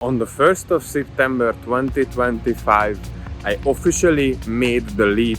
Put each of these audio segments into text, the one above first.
On the 1st of September 2025, I officially made the leap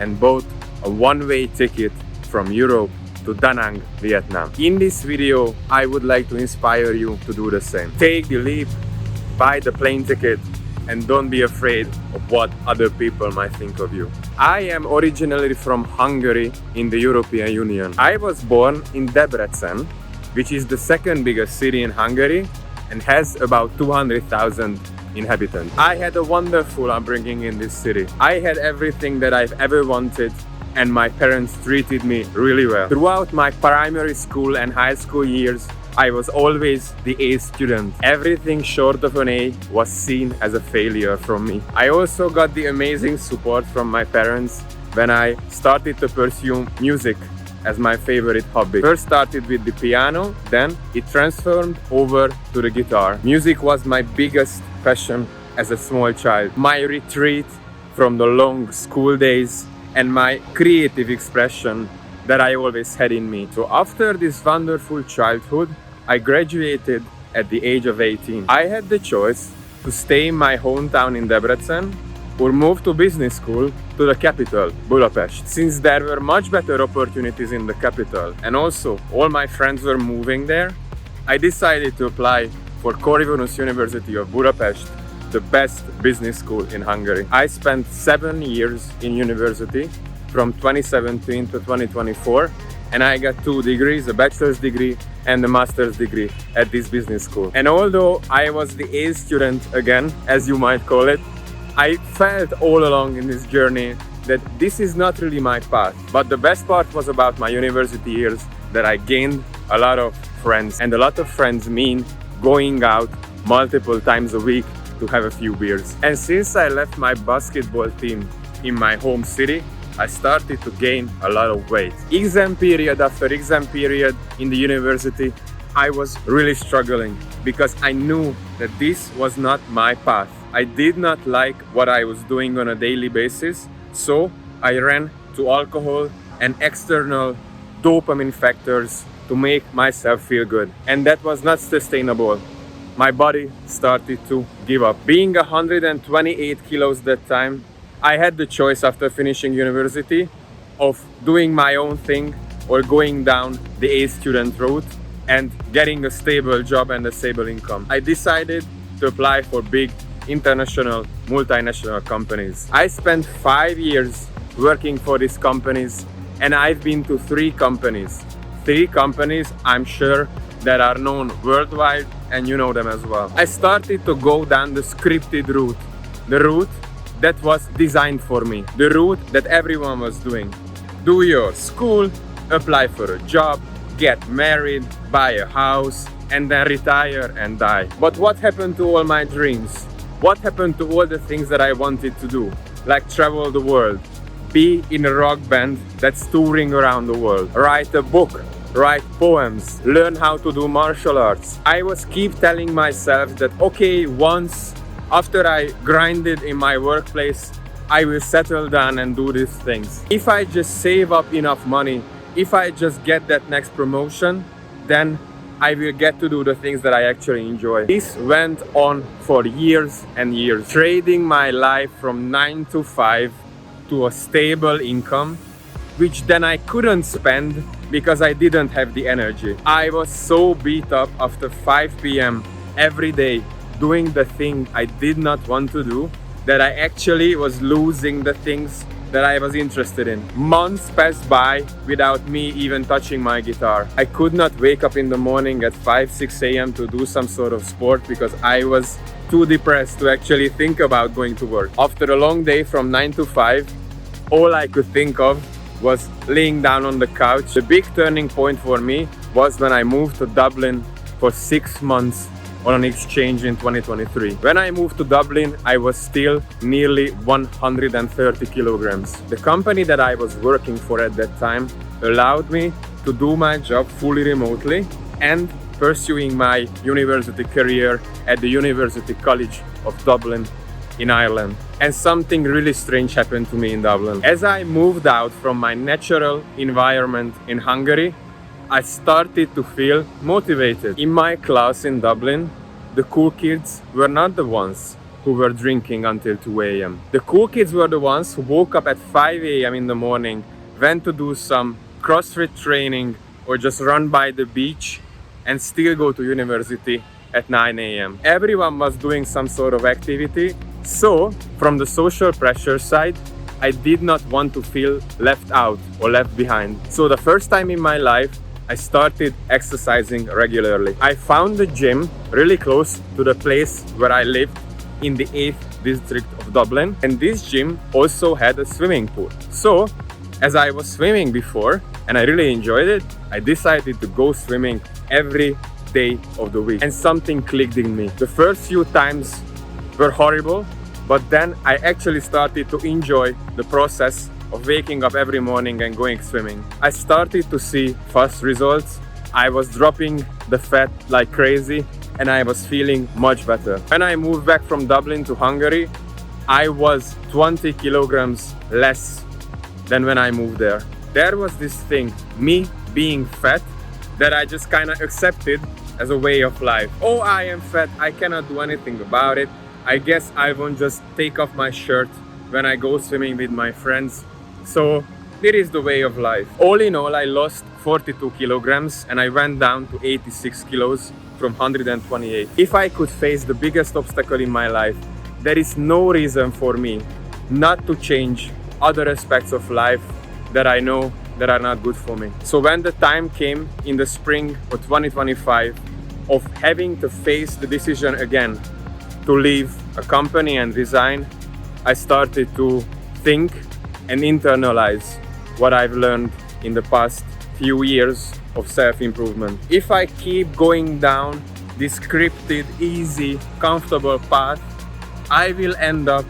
and bought a one-way ticket from Europe to Da Nang, Vietnam. In this video, I would like to inspire you to do the same. Take the leap, buy the plane ticket, and don't be afraid of what other people might think of you. I am originally from Hungary in the European Union. I was born in Debrecen, which is the second biggest city in Hungary and has about 200,000 inhabitants. I had a wonderful upbringing in this city. I had everything that I've ever wanted, and my parents treated me really well. Throughout my primary school and high school years, I was always the A student. Everything short of an A was seen as a failure from me. I also got the amazing support from my parents when I started to pursue music as my favorite hobby. First started with the piano, then it transformed over to the guitar. Music was my biggest passion as a small child. My retreat from the long school days and my creative expression that I always had in me. So after this wonderful childhood, I graduated at the age of 18. I had the choice to stay in my hometown in Debrecen or move to business school to the capital, Budapest. Since there were much better opportunities in the capital and also all my friends were moving there, I decided to apply for Corvinus University of Budapest, the best business school in Hungary. I spent 7 years in university from 2017 to 2024, and I got 2 degrees, a bachelor's degree and a master's degree at this business school. And although I was the A student again, as you might call it, I felt all along in this journey that this is not really my path. But the best part was about my university years that I gained a lot of friends. And a lot of friends mean going out multiple times a week to have a few beers. And since I left my basketball team in my home city, I started to gain a lot of weight. Exam period after exam period in the university, I was really struggling because I knew that this was not my path. I did not like what I was doing on a daily basis, so I ran to alcohol and external dopamine factors to make myself feel good. And that was not sustainable. My body started to give up. Being 128 kilos that time, I had the choice after finishing university of doing my own thing or going down the A student route and getting a stable job and a stable income. I decided to apply for big international multinational companies. I spent 5 years working for these companies and I've been to 3 companies. 3 companies I'm sure that are known worldwide and you know them as well. I started to go down the scripted route, the route that was designed for me, the route that everyone was doing. Do your school, apply for a job, get married, buy a house, and then retire and die. But what happened to all my dreams? What happened to all the things that I wanted to do? Like travel the world, be in a rock band that's touring around the world, write a book, write poems, learn how to do martial arts. I was keep telling myself that okay, once after I grinded in my workplace, I will settle down and do these things. If I just save up enough money, if I just get that next promotion, then I will get to do the things that I actually enjoy. This went on for years and years, trading my life from 9 to 5 to a stable income, which then I couldn't spend because I didn't have the energy. I was so beat up after 5 p.m. every day doing the thing I did not want to do that I actually was losing the things that I was interested in. Months passed by without me even touching my guitar. I could not wake up in the morning at 5-6 a.m. to do some sort of sport because I was too depressed to actually think about going to work. After a long day from 9 to 5, all I could think of was laying down on the couch. The big turning point for me was when I moved to Dublin for 6 months on an exchange in 2023. When I moved to Dublin, I was still nearly 130 kilograms. The company that I was working for at that time allowed me to do my job fully remotely and pursuing my university career at the University College of Dublin in Ireland. And something really strange happened to me in Dublin. As I moved out from my natural environment in Hungary, I started to feel motivated. In my class in Dublin, the cool kids were not the ones who were drinking until 2 a.m. The cool kids were the ones who woke up at 5 a.m. in the morning, went to do some CrossFit training or just run by the beach and still go to university at 9 a.m. Everyone was doing some sort of activity. So, from the social pressure side, I did not want to feel left out or left behind. So the first time in my life, I started exercising regularly. I found the gym really close to the place where I lived in the 8th district of Dublin. And this gym also had a swimming pool. So, as I was swimming before, and I really enjoyed it, I decided to go swimming every day of the week. And something clicked in me. The first few times were horrible, but then I actually started to enjoy the process of waking up every morning and going swimming. I started to see fast results. I was dropping the fat like crazy and I was feeling much better. When I moved back from Dublin to Hungary, I was 20 kilograms less than when I moved there. There was this thing, me being fat, that I just kind of accepted as a way of life. Oh, I am fat, I cannot do anything about it. I guess I won't just take off my shirt when I go swimming with my friends. So it is the way of life. All in all, I lost 42 kilograms and I went down to 86 kilos from 128. If I could face the biggest obstacle in my life, there is no reason for me not to change other aspects of life that I know that are not good for me. So when the time came in the spring of 2025 of having to face the decision again to leave a company and resign, I started to think and internalize what I've learned in the past few years of self-improvement. If I keep going down this scripted, easy, comfortable path, I will end up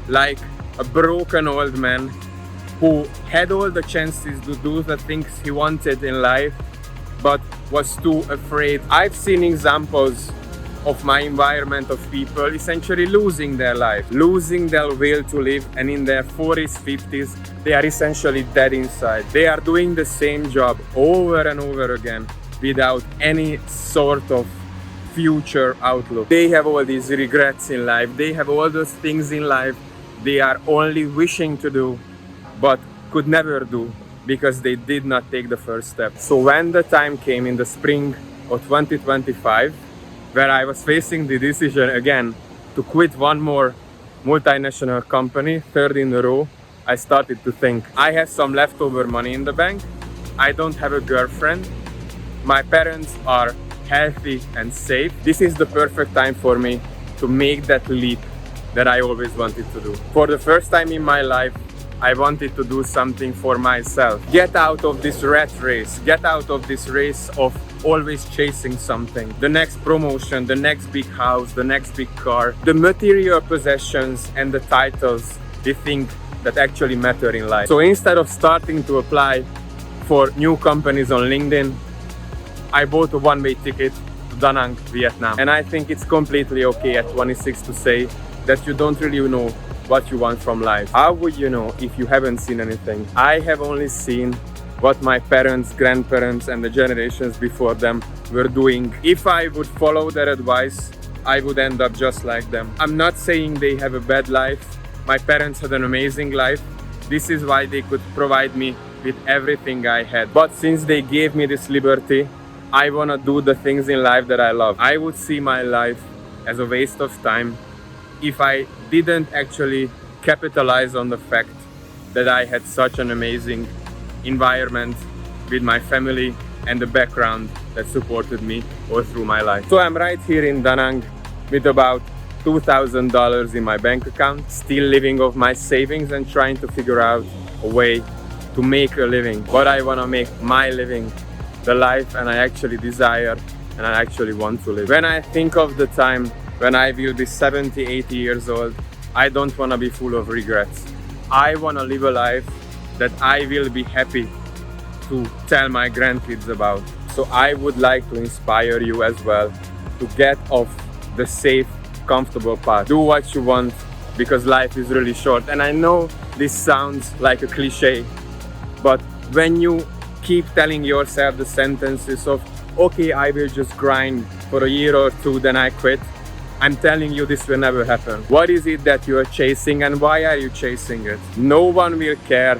like a broken old man who had all the chances to do the things he wanted in life, but was too afraid. I've seen examples of my environment of people essentially losing their life, losing their will to live, and in their 40s, 50s, they are essentially dead inside. They are doing the same job over and over again without any sort of future outlook. They have all these regrets in life. They have all those things in life they are only wishing to do, but could never do because they did not take the first step. So when the time came in the spring of 2025, where I was facing the decision again to quit one more multinational company, third in a row, I started to think, I have some leftover money in the bank, I don't have a girlfriend, my parents are healthy and safe. This is the perfect time for me to make that leap that I always wanted to do. For the first time in my life, I wanted to do something for myself. Get out of this rat race. Get out of this race of always chasing something. The next promotion, the next big house, the next big car, the material possessions and the titles we think that actually matter in life. So instead of starting to apply for new companies on LinkedIn, I bought a one-way ticket to Da Nang, Vietnam. And I think it's completely okay at 26 to say that you don't really know what you want from life. How would you know if you haven't seen anything? I have only seen what my parents, grandparents and the generations before them were doing. If I would follow their advice, I would end up just like them. I'm not saying they have a bad life. My parents had an amazing life. This is why they could provide me with everything I had. But since they gave me this liberty, I want to do the things in life that I love. I would see my life as a waste of time if I didn't actually capitalize on the fact that I had such an amazing environment with my family and the background that supported me all through my life. So I'm right here in Da Nang with about $2,000 in my bank account, still living off my savings and trying to figure out a way to make a living. But I want to make my living the life and I actually desire and I actually want to live. When I think of the time when I will be 70, 80 years old, I don't want to be full of regrets. I want to live a life that I will be happy to tell my grandkids about. So I would like to inspire you as well to get off the safe, comfortable path. Do what you want because life is really short. And I know this sounds like a cliche, but when you keep telling yourself the sentences of, okay, I will just grind for a year or two, then I quit, I'm telling you, this will never happen. What is it that you are chasing and why are you chasing it? No one will care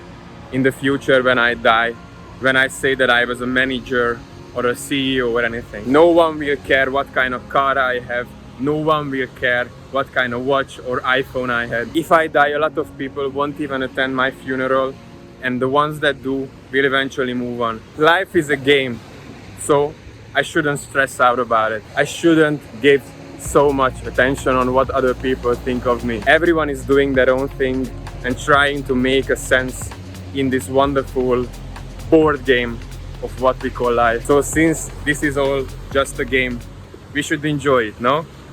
in the future when I die, when I say that I was a manager or a CEO or anything. No one will care what kind of car I have. No one will care what kind of watch or iPhone I had. If I die, a lot of people won't even attend my funeral, and the ones that do will eventually move on. Life is a game, so I shouldn't stress out about it. I shouldn't give so much attention on what other people think of me. Everyone is doing their own thing and trying to make a sense in this wonderful board game of what we call life. So since this is all just a game, we should enjoy it, no?